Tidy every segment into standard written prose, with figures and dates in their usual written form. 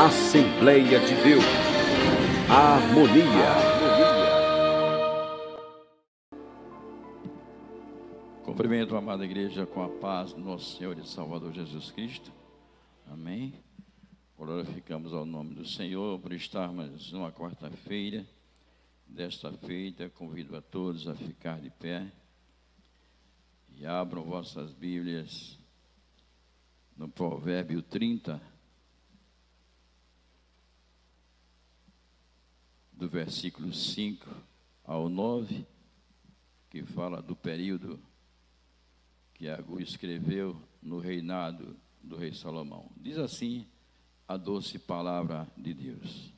Assembleia de Deus, harmonia. Cumprimento a amada igreja com a paz do nosso Senhor e Salvador Jesus Cristo. Amém. Glorificamos ao nome do Senhor por estarmos numa quarta-feira. Desta feita, convido a todos a ficar de pé e abram vossas Bíblias no Provérbio 30, do versículo 5 ao 9, que fala do período que Agur escreveu no reinado do rei Salomão. Diz assim a doce palavra de Deus.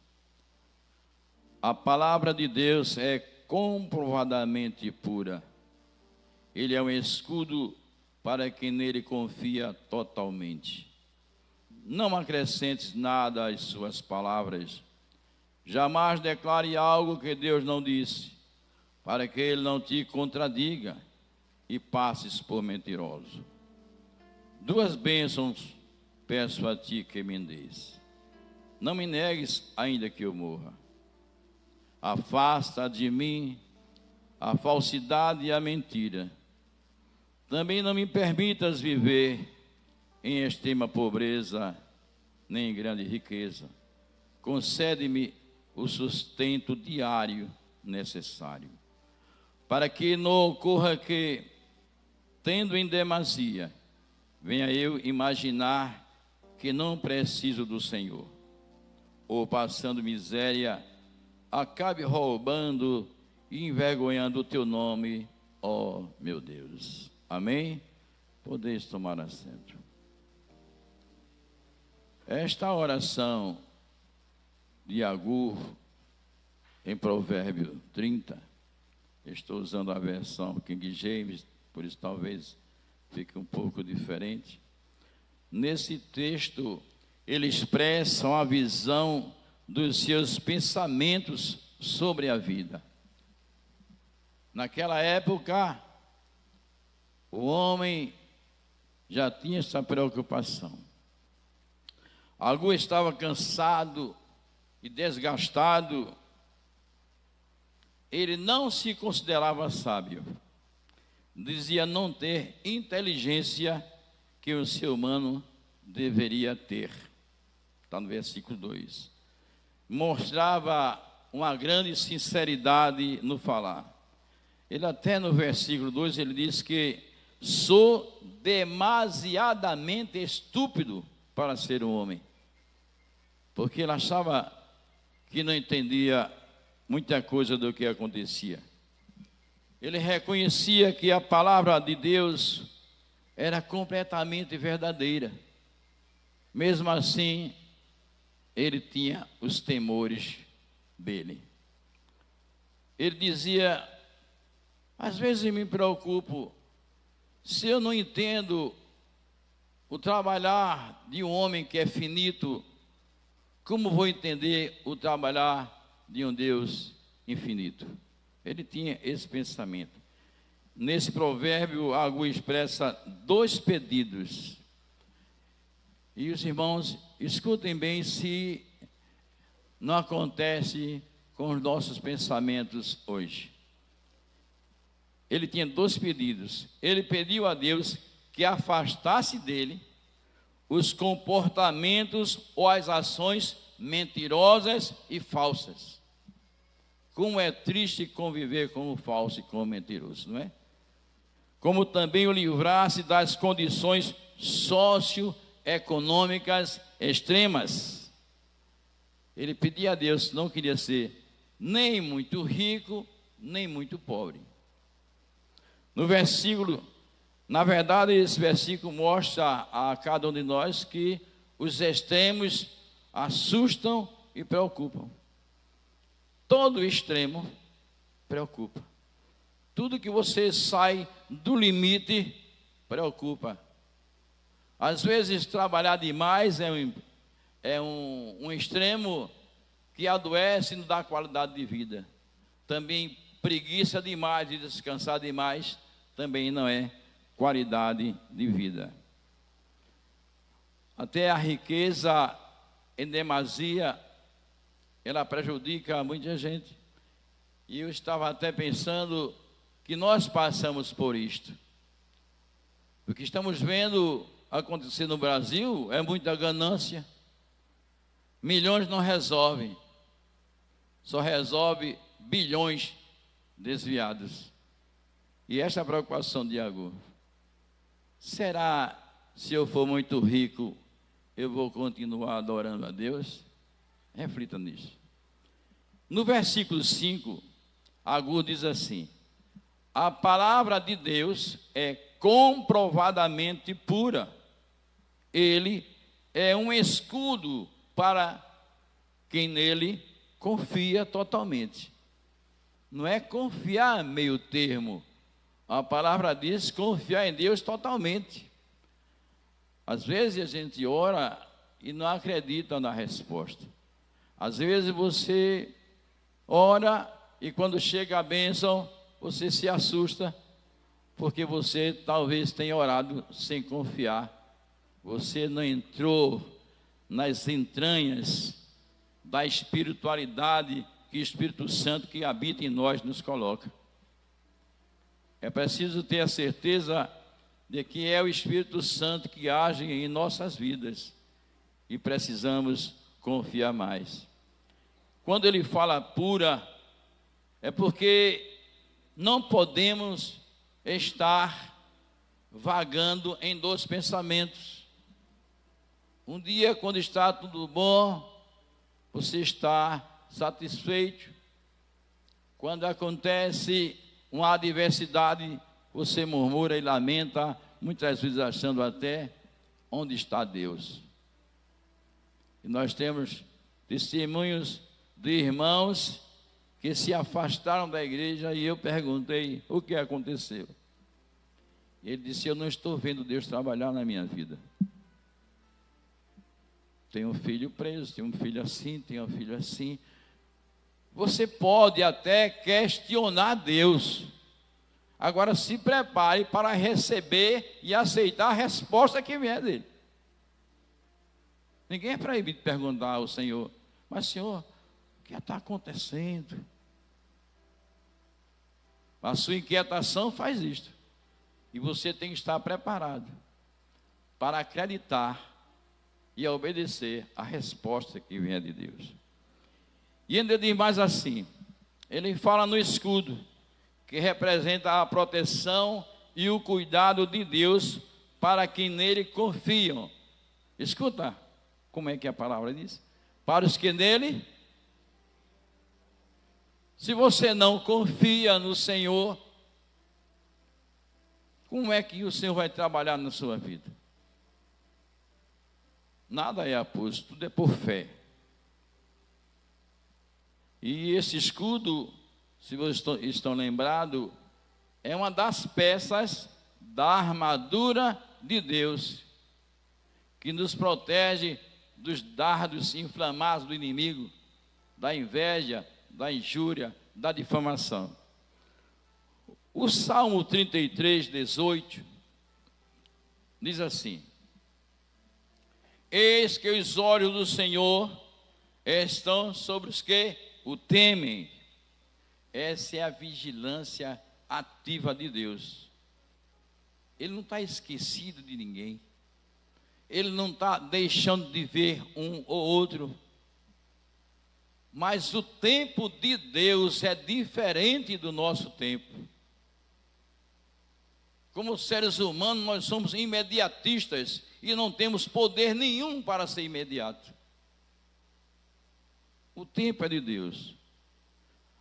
A palavra de Deus é comprovadamente pura. Ele é um escudo para quem nele confia totalmente. Não acrescentes nada às suas palavras. Jamais declare algo que Deus não disse, para que ele não te contradiga e passes por mentiroso. Duas bênçãos peço a ti que me dês. Não me negues, ainda que eu morra. Afasta de mim a falsidade e a mentira. Também não me permitas viver em extrema pobreza, nem em grande riqueza. Concede-me o sustento diário necessário, para que não ocorra que, tendo em demasia, venha eu imaginar que não preciso do Senhor, ou passando miséria, acabe roubando e envergonhando o teu nome, ó meu Deus. Amém? Podeis tomar assento. Esta oração de Agur, em Provérbio 30, estou usando a versão King James, por isso talvez fique um pouco diferente. Nesse texto, ele expressa uma visão dos seus pensamentos sobre a vida. Naquela época, o homem já tinha essa preocupação. Agur estava cansado e desgastado. Ele não se considerava sábio. Dizia não ter inteligência que o ser humano deveria ter. Está no versículo 2. Mostrava uma grande sinceridade no falar. Ele até no versículo 2, ele diz que sou demasiadamente estúpido para ser um homem. Porque ele achava que não entendia muita coisa do que acontecia. Ele reconhecia que a palavra de Deus era completamente verdadeira. Mesmo assim, ele tinha os temores dele. Ele dizia, às vezes eu me preocupo, se eu não entendo o trabalhar de um homem que é finito, como vou entender o trabalhar de um Deus infinito? Ele tinha esse pensamento. Nesse provérbio, Agur expressa dois pedidos. E os irmãos, escutem bem se não acontece com os nossos pensamentos hoje. Ele tinha dois pedidos. Ele pediu a Deus que afastasse dele os comportamentos ou as ações mentirosas e falsas. Como é triste conviver com o falso e com o mentiroso, não é? Como também o livrasse das condições socioeconômicas extremas. Ele pedia a Deus, não queria ser nem muito rico, nem muito pobre. No versículo, na verdade, esse versículo mostra a cada um de nós que os extremos assustam e preocupam. Todo extremo preocupa. Tudo que você sai do limite preocupa. Às vezes, trabalhar demais é um extremo que adoece e não dá qualidade de vida. Também preguiça demais e descansar demais também não é qualidade de vida. Até a riqueza em demasia, ela prejudica muita gente. E eu estava até pensando que nós passamos por isto. O que estamos vendo acontecer no Brasil é muita ganância. Milhões não resolvem, só resolve bilhões desviados. E essa é a preocupação de Agur. Será, se eu for muito rico, eu vou continuar adorando a Deus? Reflita nisso. No versículo 5, Agur diz assim: a palavra de Deus é comprovadamente pura. Ele é um escudo para quem nele confia totalmente. Não é confiar meio termo. A palavra diz confiar em Deus totalmente. Às vezes a gente ora e não acredita na resposta. Às vezes você ora e quando chega a bênção, você se assusta, porque você talvez tenha orado sem confiar. Você não entrou nas entranhas da espiritualidade que o Espírito Santo que habita em nós nos coloca. É preciso ter a certeza de que é o Espírito Santo que age em nossas vidas e precisamos confiar mais. Quando ele fala pura, é porque não podemos estar vagando em dois pensamentos. Um dia, quando está tudo bom, você está satisfeito. Quando acontece uma adversidade, você murmura e lamenta, muitas vezes achando até onde está Deus. E nós temos testemunhos de irmãos que se afastaram da igreja e eu perguntei o que aconteceu. Ele disse: eu não estou vendo Deus trabalhar na minha vida. Tenho um filho preso, tenho um filho assim, tenho um filho assim. Você pode até questionar Deus. Agora se prepare para receber e aceitar a resposta que vier dele. Ninguém é proibido de perguntar ao Senhor: mas Senhor, o que está acontecendo? A sua inquietação faz isto. E você tem que estar preparado para acreditar e obedecer a resposta que vem de Deus. E ainda diz mais assim, ele fala no escudo, que representa a proteção e o cuidado de Deus para quem nele confiam. Escuta, como é que a palavra diz? Para os que nele. Se você não confia no Senhor, como é que o Senhor vai trabalhar na sua vida? Nada é aposto, tudo é por fé. E esse escudo, se vocês estão lembrados, é uma das peças da armadura de Deus, que nos protege dos dardos inflamados do inimigo, da inveja, da injúria, da difamação. O Salmo 33, 18, diz assim: eis que os olhos do Senhor estão sobre os que o temem. Essa é a vigilância ativa de Deus. Ele não está esquecido de ninguém. Ele não está deixando de ver um ou outro. Mas o tempo de Deus é diferente do nosso tempo. Como seres humanos, nós somos imediatistas e não temos poder nenhum para ser imediato. O tempo é de Deus.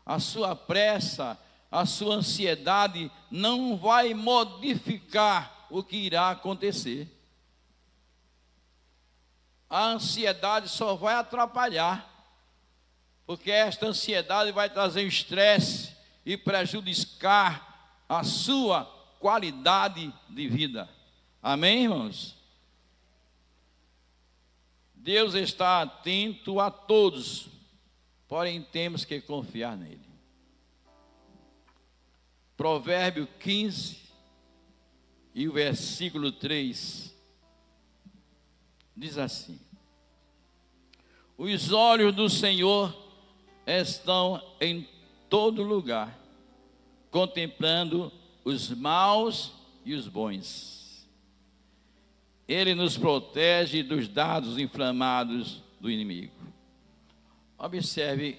A sua pressa, a sua ansiedade não vai modificar o que irá acontecer. A ansiedade só vai atrapalhar, porque esta ansiedade vai trazer estresse e prejudicar a sua qualidade de vida. Amém, irmãos? Deus está atento a todos, porém temos que confiar nele. Provérbio 15 e o versículo 3 diz assim: Os olhos do Senhor estão em todo lugar, contemplando os maus e os bons. Ele nos protege dos dardos inflamados do inimigo. Observe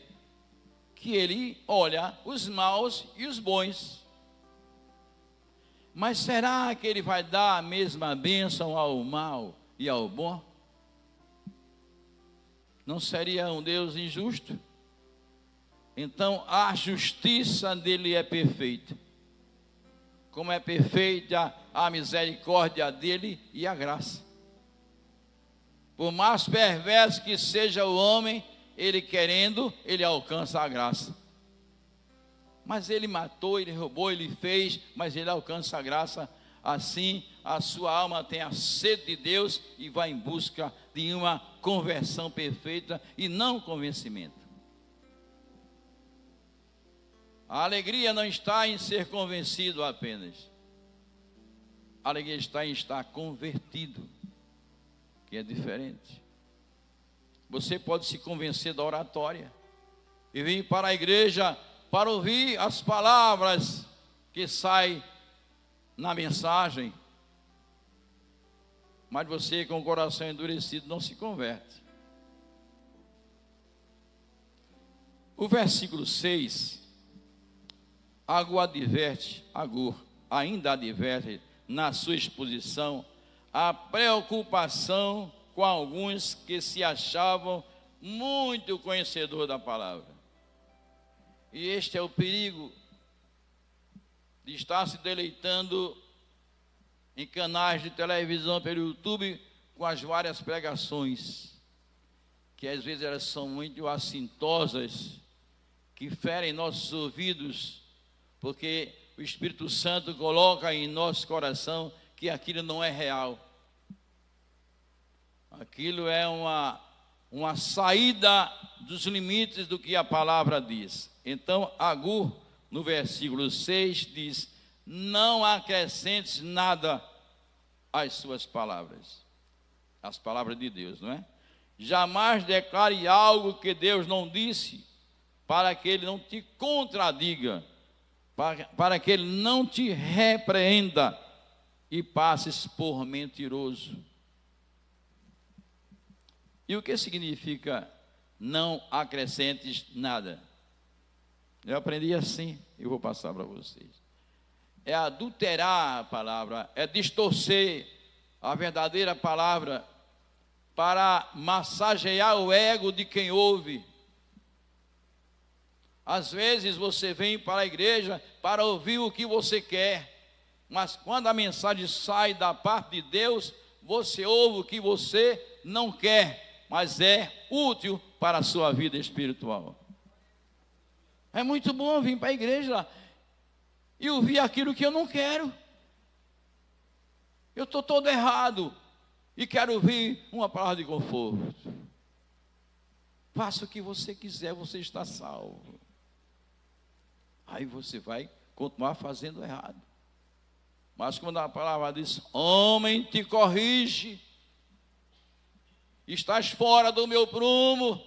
que ele olha os maus e os bons. Mas será que ele vai dar a mesma bênção ao mal e ao bom? Não seria um Deus injusto? Então a justiça dele é perfeita, como é perfeita a misericórdia dele e a graça. Por mais perverso que seja o homem, ele querendo, ele alcança a graça. Mas ele matou, ele roubou, ele fez, mas ele alcança a graça. Assim, a sua alma tem a sede de Deus e vai em busca de uma conversão perfeita e não convencimento. A alegria não está em ser convencido apenas. A alegria está em estar convertido, que é diferente. Você pode se convencer da oratória e vir para a igreja para ouvir as palavras que saem na mensagem, mas você com o coração endurecido não se converte. O versículo 6, Agur ainda adverte na sua exposição a preocupação com alguns que se achavam muito conhecedor da palavra. E este é o perigo de estar se deleitando em canais de televisão pelo YouTube com as várias pregações, que às vezes elas são muito assintosas, que ferem nossos ouvidos, porque o Espírito Santo coloca em nosso coração que aquilo não é real. Aquilo é uma saída dos limites do que a palavra diz. Então, Agur, no versículo 6, diz: não acrescentes nada às suas palavras. As palavras de Deus, não é? Jamais declare algo que Deus não disse, para que Ele não te contradiga, para que Ele não te repreenda e passes por mentiroso. E o que significa não acrescentes nada? Eu aprendi assim, eu vou passar para vocês. É adulterar a palavra, é distorcer a verdadeira palavra para massagear o ego de quem ouve. Às vezes você vem para a igreja para ouvir o que você quer, mas quando a mensagem sai da parte de Deus, você ouve o que você não quer, mas é útil para a sua vida espiritual. É muito bom vir para a igreja e ouvir aquilo que eu não quero. Eu estou todo errado e quero ouvir uma palavra de conforto. Faça o que você quiser, você está salvo. Aí você vai continuar fazendo errado. Mas quando a palavra diz: homem, te corrige, estás fora do meu prumo.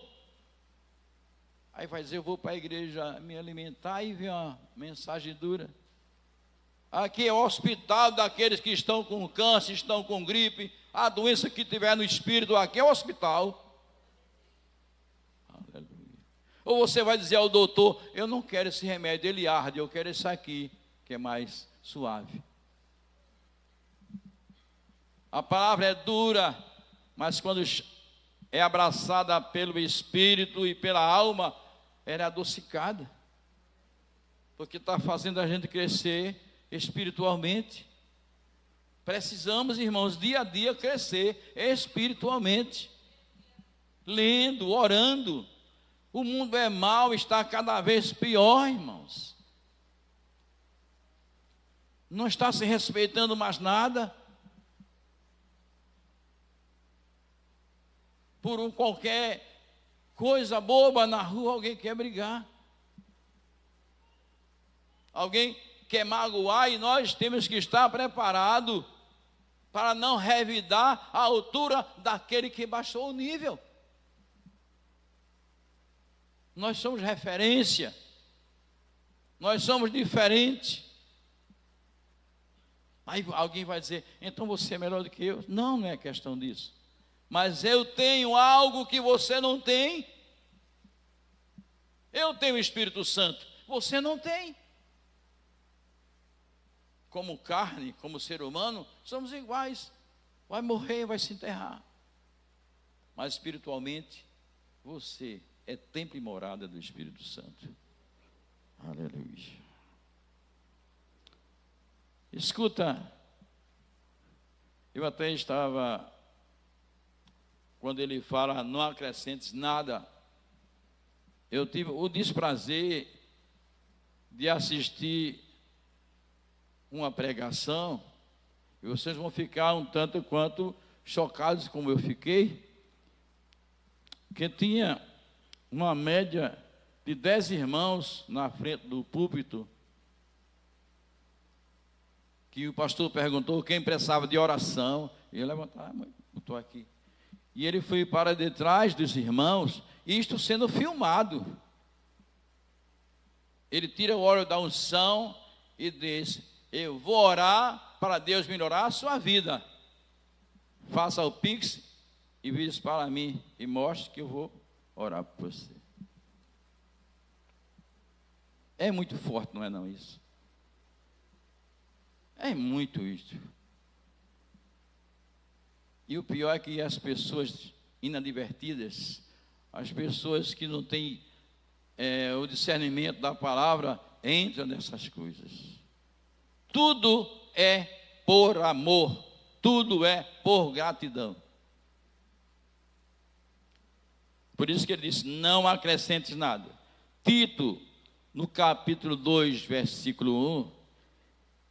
Aí vai dizer: eu vou para a igreja me alimentar e ver uma mensagem dura. Aqui é o hospital daqueles que estão com câncer, estão com gripe, a doença que tiver no espírito, aqui é o hospital. Aleluia. Ou você vai dizer ao doutor: eu não quero esse remédio, ele arde, eu quero esse aqui, que é mais suave. A palavra é dura, mas quando é abraçada pelo espírito e pela alma, ela é adocicada, porque está fazendo a gente crescer espiritualmente. Precisamos, irmãos, dia a dia crescer espiritualmente, lendo, orando. O mundo é mau, está cada vez pior, irmãos. Não está se respeitando mais nada. Por qualquer coisa boba na rua, alguém quer brigar. Alguém quer magoar e nós temos que estar preparados para não revidar a altura daquele que baixou o nível. Nós somos referência. Nós somos diferentes. Aí alguém vai dizer, então você é melhor do que eu? Não, não é questão disso. Mas eu tenho algo que você não tem. Eu tenho o Espírito Santo, você não tem. Como carne, como ser humano, somos iguais. Vai morrer, vai se enterrar. Mas espiritualmente, você é templo e morada do Espírito Santo. Aleluia. Escuta, eu até estava, quando ele fala, não acrescentes nada, eu tive o desprazer de assistir uma pregação, e vocês vão ficar um tanto quanto chocados como eu fiquei, que tinha uma média de 10 irmãos na frente do púlpito, que o pastor perguntou quem precisava de oração, e ele levantou, eu estou aqui. E ele foi para detrás dos irmãos, isto sendo filmado. Ele tira o óleo da unção e diz, eu vou orar para Deus melhorar a sua vida. Faça o Pix e vire para mim e mostre que eu vou orar por você. É muito forte, não é não isso? É muito isso. E o pior é que as pessoas inadvertidas, as pessoas que não têm o discernimento da palavra, entram nessas coisas. Tudo é por amor, tudo é por gratidão. Por isso que ele disse, não acrescentes nada. Tito, no capítulo 2, versículo 1,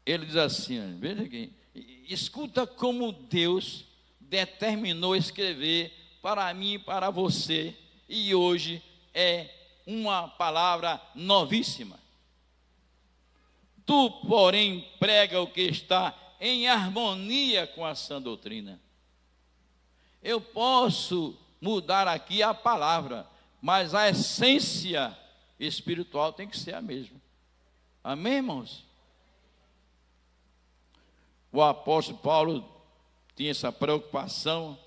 ele diz assim, veja aqui, escuta como Deus determinou escrever para mim e para você, e hoje é uma palavra novíssima. Tu, porém, prega o que está em harmonia com a sã doutrina. Eu posso mudar aqui a palavra, mas a essência espiritual tem que ser a mesma. Amém, irmãos? O apóstolo Paulo tinha essa preocupação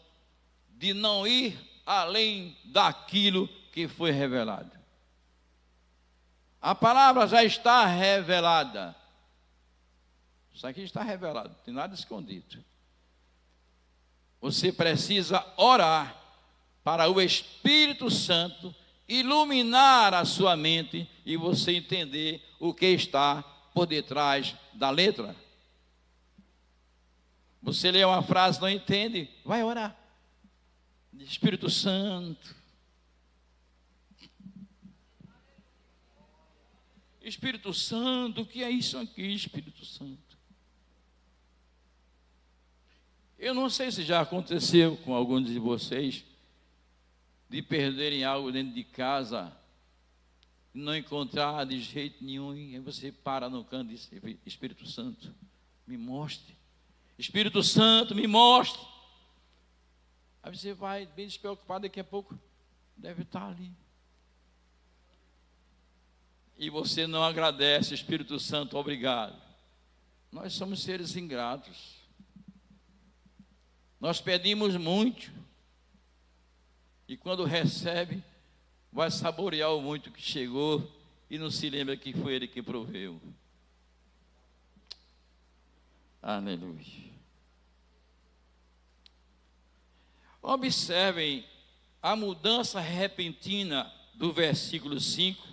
de não ir além daquilo que foi revelado. A palavra já está revelada. Isso aqui está revelado, não tem nada escondido. Você precisa orar para o Espírito Santo iluminar a sua mente e você entender o que está por detrás da letra. Você lê uma frase, não entende, vai orar. Espírito Santo. Espírito Santo, o que é isso aqui, Espírito Santo? Eu não sei se já aconteceu com alguns de vocês, de perderem algo dentro de casa, não encontrar de jeito nenhum, e aí você para no canto e diz, Espírito Santo, me mostre. Espírito Santo, me mostre. Aí você vai bem despreocupado, daqui a pouco deve estar ali. E você não agradece, Espírito Santo, obrigado. Nós somos seres ingratos. Nós pedimos muito. E quando recebe, vai saborear o muito que chegou e não se lembra que foi ele que proveu. Aleluia. Observem a mudança repentina do versículo 5,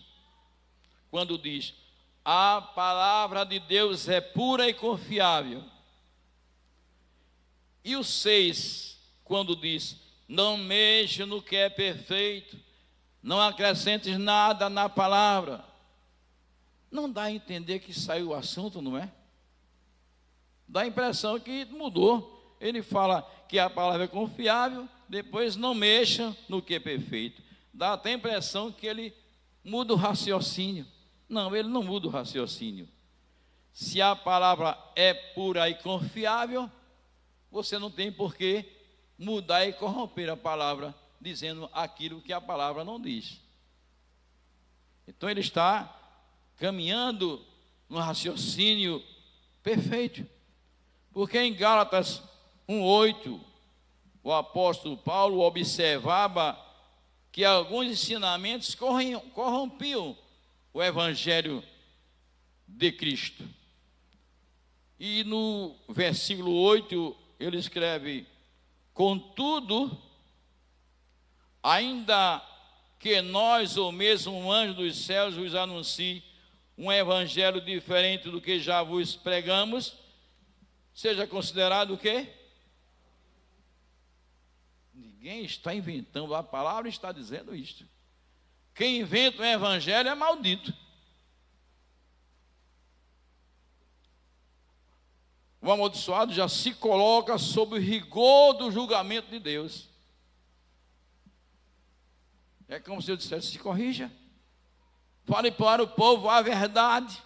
quando diz, a palavra de Deus é pura e confiável. E o 6, quando diz, não mexa no que é perfeito, não acrescentes nada na palavra. Não dá a entender que saiu o assunto, não é? Dá a impressão que mudou. Ele fala que a palavra é confiável, depois não mexa no que é perfeito. Dá até a impressão que ele muda o raciocínio. Não, ele não muda o raciocínio. Se a palavra é pura e confiável, você não tem por que mudar e corromper a palavra, dizendo aquilo que a palavra não diz. Então ele está caminhando no raciocínio perfeito. Porque em Gálatas 1:8, o apóstolo Paulo observava que alguns ensinamentos corrompiam o evangelho de Cristo. E no versículo 8 ele escreve: contudo, ainda que nós ou mesmo um anjo dos céus vos anuncie um evangelho diferente do que já vos pregamos, seja considerado o quê? Ninguém está inventando, a palavra está dizendo isto. Quem inventa um evangelho é maldito. O amaldiçoado já se coloca sob o rigor do julgamento de Deus. É como se eu dissesse: se corrija, fale para o povo a verdade,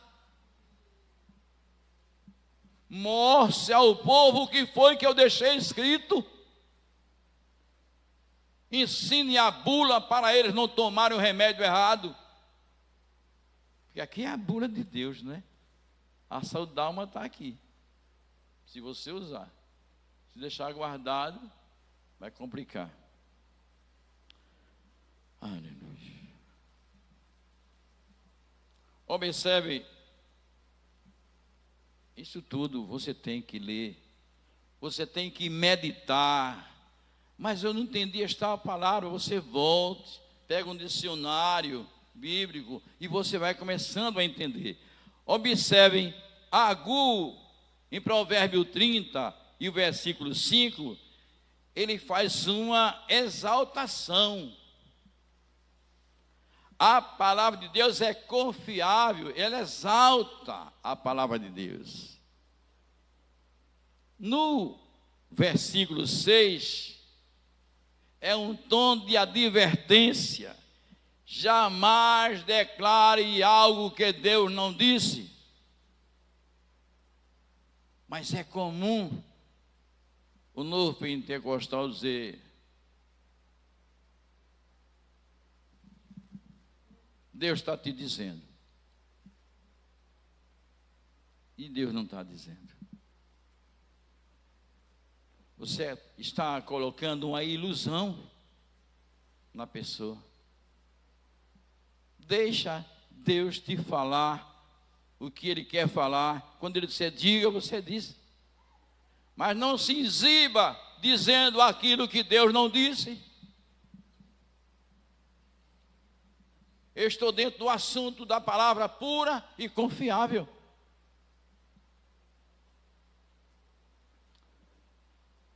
mostre ao povo o que foi que eu deixei escrito, ensine a bula para eles não tomarem o remédio errado, porque aqui é a bula de Deus, né? A saúde da alma está aqui. Se você usar, se deixar guardado, vai complicar. Aleluia. Observe, isso tudo você tem que ler, você tem que meditar. Mas eu não entendi esta palavra. Você volte, pega um dicionário bíblico e você vai começando a entender. Observem, Agur, em Provérbio 30 e o versículo 5, ele faz uma exaltação. A palavra de Deus é confiável, ela exalta a palavra de Deus. No versículo 6, é um tom de advertência: jamais declare algo que Deus não disse. Mas é comum o novo pentecostal dizer: Deus está te dizendo. E Deus não está dizendo. Você está colocando uma ilusão na pessoa. Deixa Deus te falar o que Ele quer falar. Quando Ele disser diga, você diz. Mas não se exiba dizendo aquilo que Deus não disse. Eu estou dentro do assunto da palavra pura e confiável.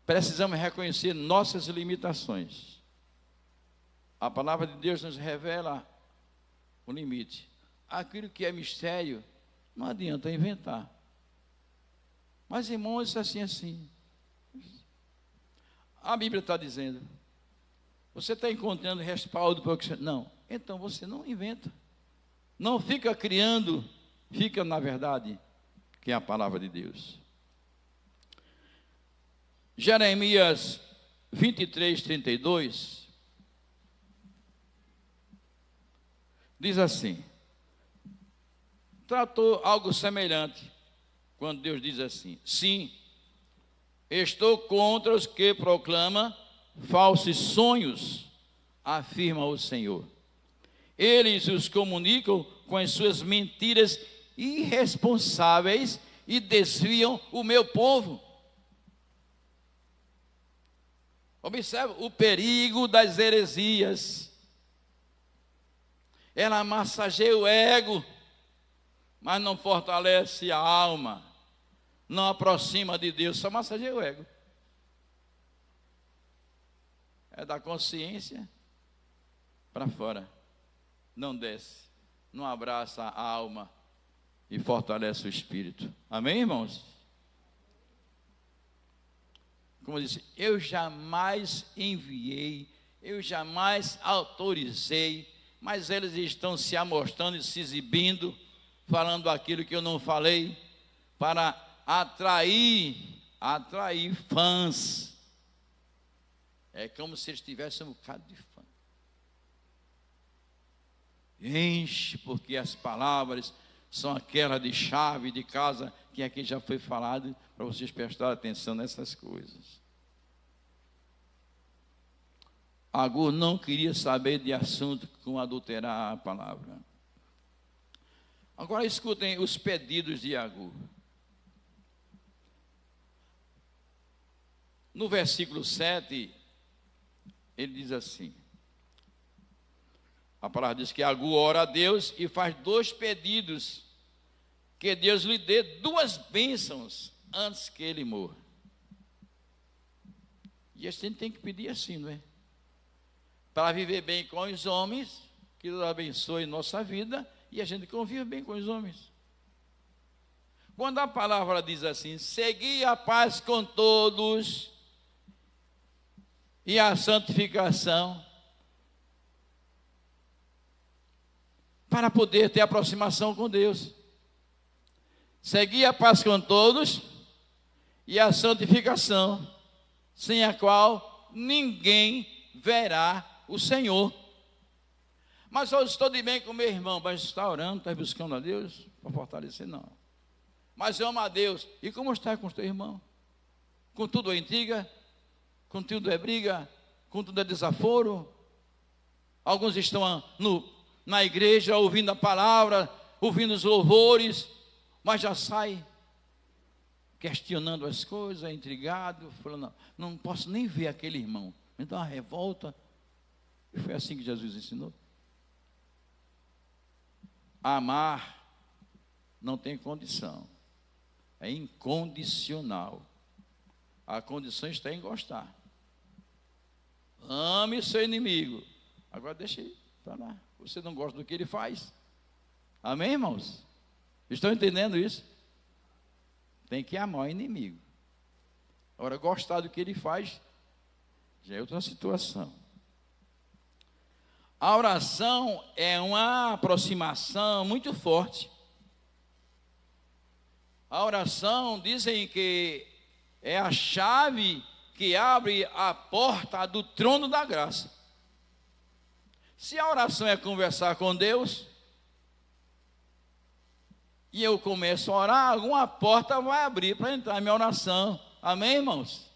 Precisamos reconhecer nossas limitações. A palavra de Deus nos revela o limite. Aquilo que é mistério, não adianta inventar. Mas, irmãos, isso é assim. A Bíblia está dizendo. Você está encontrando respaldo para o que você... Não. Então você não inventa. Não fica criando. Fica na verdade, que é a palavra de Deus. Jeremias 23:32 diz assim: tratou algo semelhante quando Deus diz assim: sim, estou contra os que proclamam falsos sonhos, afirma o Senhor. Eles os comunicam com as suas mentiras irresponsáveis e desviam o meu povo. Observe o perigo das heresias. Ela massageia o ego, mas não fortalece a alma, não aproxima de Deus, só massageia o ego. É da consciência para fora, não desce, não abraça a alma e fortalece o espírito. Amém, irmãos? Como eu disse, eu jamais enviei, eu jamais autorizei, mas eles estão se amostrando e se exibindo, falando aquilo que eu não falei, para atrair fãs. É como se eles tivessem um bocado de fã. Enche, porque as palavras são aquela de chave de casa que aqui já foi falado, para vocês prestarem atenção nessas coisas. Agur não queria saber de assunto com adulterar a palavra. Agora escutem os pedidos de Agur. No versículo 7, ele diz assim: a palavra diz que Agur ora a Deus e faz 2 pedidos, que Deus lhe dê 2 bênçãos antes que ele morra. E a gente tem que pedir assim, não é? Para viver bem com os homens, que Deus abençoe nossa vida e a gente convive bem com os homens. Quando a palavra diz assim: segui a paz com todos e a santificação, para poder ter aproximação com Deus. Segui a paz com todos e a santificação, sem a qual ninguém verá o Senhor. Mas eu estou de bem com meu irmão, mas está orando, está buscando a Deus para fortalecer? Não. Mas eu amo a Deus. E como está com o teu irmão? Com tudo é intriga, com tudo é briga, com tudo é desaforo. Alguns estão na igreja ouvindo a palavra, ouvindo os louvores, mas já sai questionando as coisas, intrigado, falando: não posso nem ver aquele irmão. Me dá uma revolta. E foi assim que Jesus ensinou. Amar não tem condição, é incondicional. A condição está em gostar. Ame seu inimigo. Agora deixa ele para lá. Você não gosta do que ele faz? Amém, irmãos? Estão entendendo isso? Tem que amar o inimigo. Agora, gostar do que ele faz já é outra situação. A oração é uma aproximação muito forte. A oração, dizem que é a chave que abre a porta do trono da graça. Se a oração é conversar com Deus, e eu começo a orar, alguma porta vai abrir para entrar na minha oração. Amém, irmãos?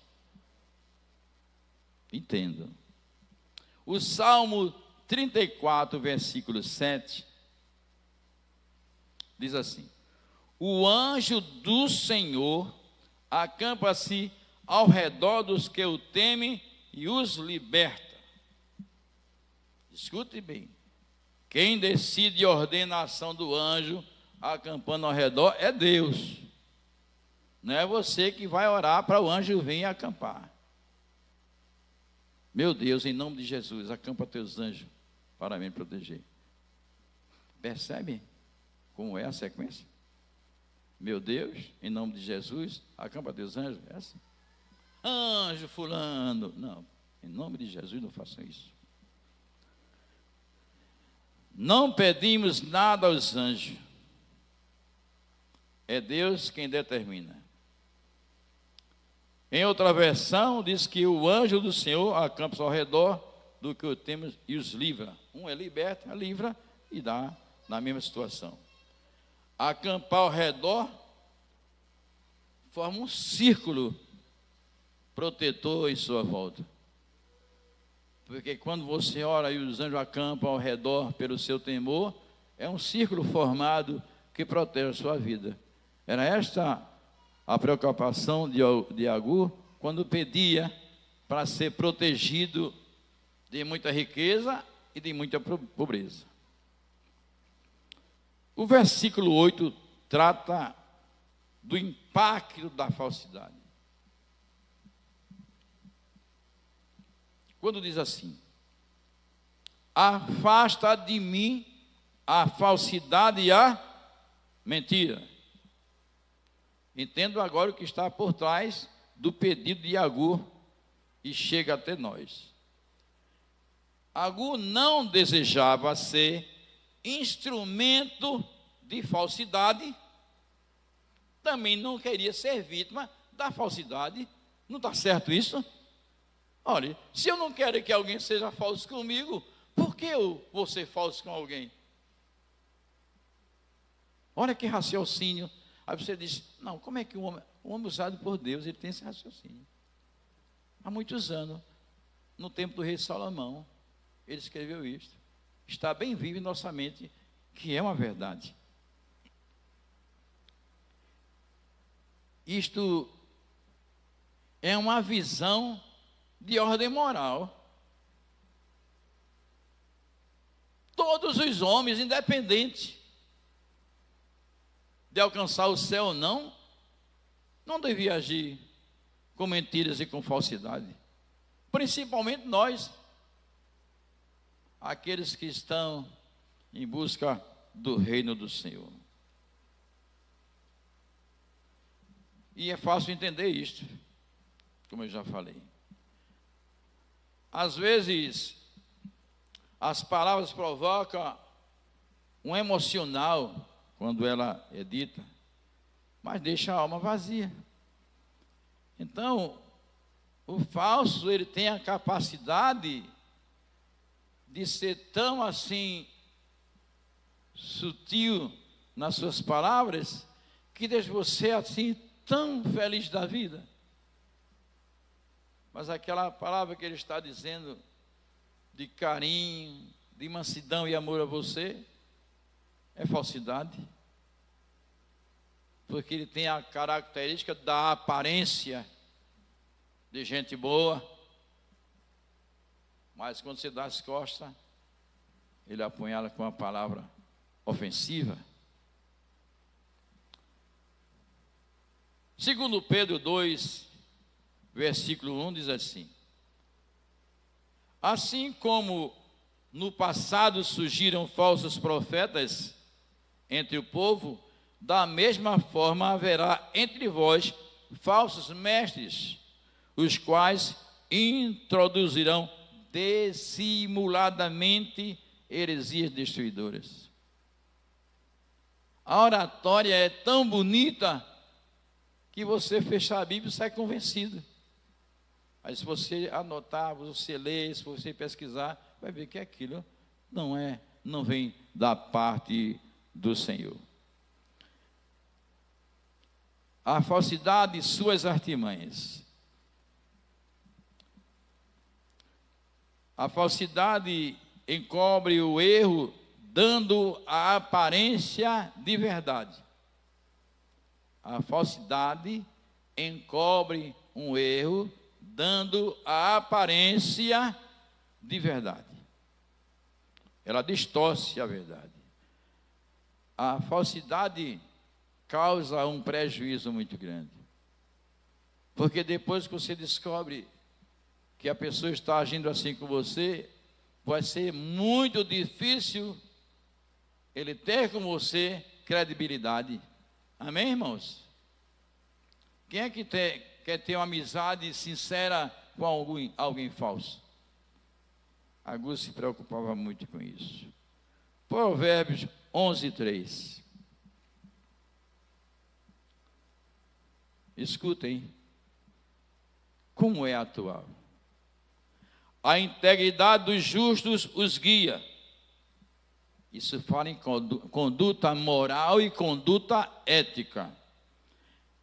Entendam. O Salmo 34, versículo 7, diz assim: o anjo do Senhor acampa-se ao redor dos que o temem e os liberta. Escute bem, quem decide a ordenação do anjo acampando ao redor é Deus. Não é você que vai orar para o anjo vir acampar. Meu Deus, em nome de Jesus, acampa teus anjos para me proteger. Percebe como é a sequência? Meu Deus, em nome de Jesus, acampa teus anjos. É assim. Anjo fulano. Não, em nome de Jesus não façam isso. Não pedimos nada aos anjos. É Deus quem determina. Em outra versão, diz que o anjo do Senhor acampa ao redor do que o temos e os livra. Um é liberta, livra e dá na mesma situação. Acampar ao redor forma um círculo protetor em sua volta. Porque quando você ora e os anjos acampam ao redor pelo seu temor, é um círculo formado que protege a sua vida. Era esta a preocupação de Agur quando pedia para ser protegido de muita riqueza e de muita pobreza. O versículo 8 trata do impacto da falsidade. Quando diz assim: afasta de mim a falsidade e a mentira. Entendo agora o que está por trás do pedido de Agur e chega até nós. Agur não desejava ser instrumento de falsidade, também não queria ser vítima da falsidade. Não está certo isso? Olha, se eu não quero que alguém seja falso comigo, por que eu vou ser falso com alguém? Olha que raciocínio. Aí você diz, não, como é que o homem usado por Deus, ele tem esse raciocínio? Há muitos anos, no tempo do rei Salomão, ele escreveu isto. Está bem vivo em nossa mente, que é uma verdade. Isto é uma visão de ordem moral. Todos os homens, independente de alcançar o céu ou não deviam agir com mentiras e com falsidade. Principalmente nós, aqueles que estão em busca do reino do Senhor. E é fácil entender isto, como eu já falei. Às vezes, as palavras provocam um emocional quando ela é dita, mas deixa a alma vazia. Então, o falso, ele tem a capacidade de ser tão assim sutil nas suas palavras, que deixa você assim tão feliz da vida. Mas aquela palavra que ele está dizendo de carinho, de mansidão e amor a você, é falsidade. Porque ele tem a característica da aparência de gente boa, mas quando você dá as costas, ele apunhala com uma palavra ofensiva. Segundo Pedro 2, versículo 1, diz assim: assim como no passado surgiram falsos profetas entre o povo, da mesma forma haverá entre vós falsos mestres, os quais introduzirão dissimuladamente heresias destruidoras. A oratória é tão bonita que você fechar a Bíblia e sai convencido. Aí se você anotar, você ler, se você pesquisar, vai ver que aquilo não vem da parte do Senhor. A falsidade e suas artimanhas. A falsidade encobre o erro, dando a aparência de verdade. A falsidade encobre um erro, dando a aparência de verdade. Ela distorce a verdade. A falsidade causa um prejuízo muito grande. Porque depois que você descobre que a pessoa está agindo assim com você, vai ser muito difícil ele ter com você credibilidade. Amém, irmãos? Quem é que quer ter uma amizade sincera com alguém falso? Augusto se preocupava muito com isso. Provérbios 11:3. Escutem como é atual. A integridade dos justos os guia. Isso fala em conduta moral e conduta ética.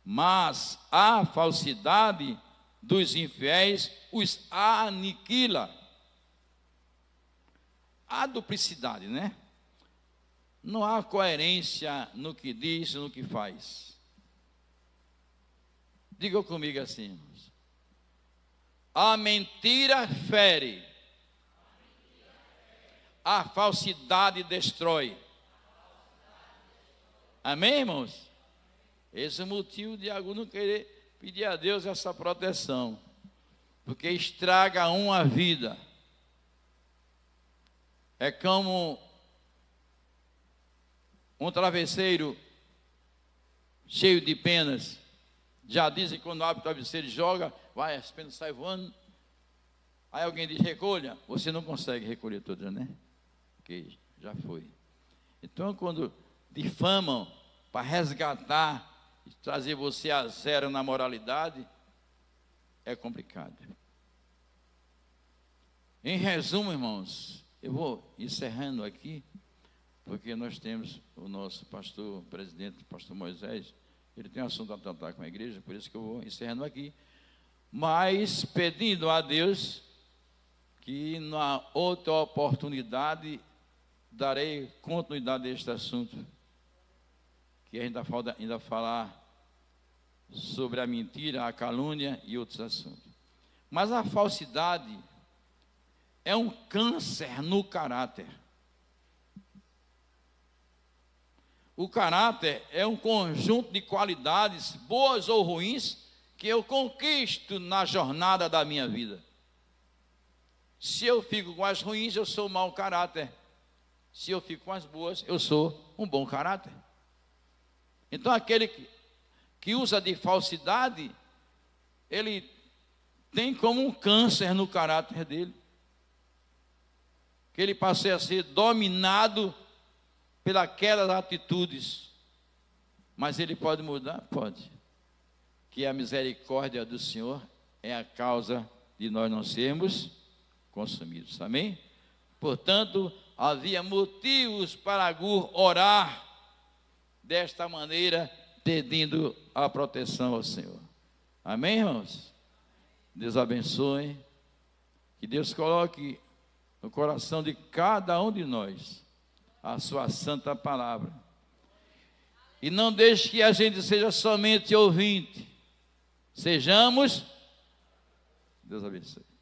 Mas a falsidade dos infiéis os aniquila. A duplicidade, né? Não há coerência no que diz e no que faz. Diga comigo assim, irmãos. A mentira fere. A falsidade destrói. Amém, irmãos? Esse é o motivo de alguns não querer pedir a Deus essa proteção. Porque estraga uma vida. É como um travesseiro cheio de penas. Já dizem que quando abre o travesseiro e joga, vai, as penas saem voando. Aí alguém diz, recolha. Você não consegue recolher todas, né? Porque já foi. Então, quando difamam para resgatar e trazer você a zero na moralidade, é complicado. Em resumo, irmãos, eu vou encerrando aqui. porque nós temos o nosso pastor, presidente, pastor Moisés, ele tem um assunto a tratar com a igreja, por isso que eu vou encerrando aqui, mas pedindo a Deus que na outra oportunidade darei continuidade a este assunto, que ainda falta falar sobre a mentira, a calúnia e outros assuntos. Mas a falsidade é um câncer no caráter. O caráter é um conjunto de qualidades, boas ou ruins, que eu conquisto na jornada da minha vida. Se eu fico com as ruins, eu sou mau caráter. Se eu fico com as boas, eu sou um bom caráter. Então, aquele que usa de falsidade, ele tem como um câncer no caráter dele. Que ele passe a ser dominado pelas atitudes. Mas ele pode mudar? Pode. Que a misericórdia do Senhor é a causa de nós não sermos consumidos. Amém? Portanto, havia motivos para Agur orar desta maneira, pedindo a proteção ao Senhor. Amém, irmãos? Deus abençoe. Que Deus coloque no coração de cada um de nós a sua santa palavra. E não deixe que a gente seja somente ouvinte. Sejamos. Deus abençoe.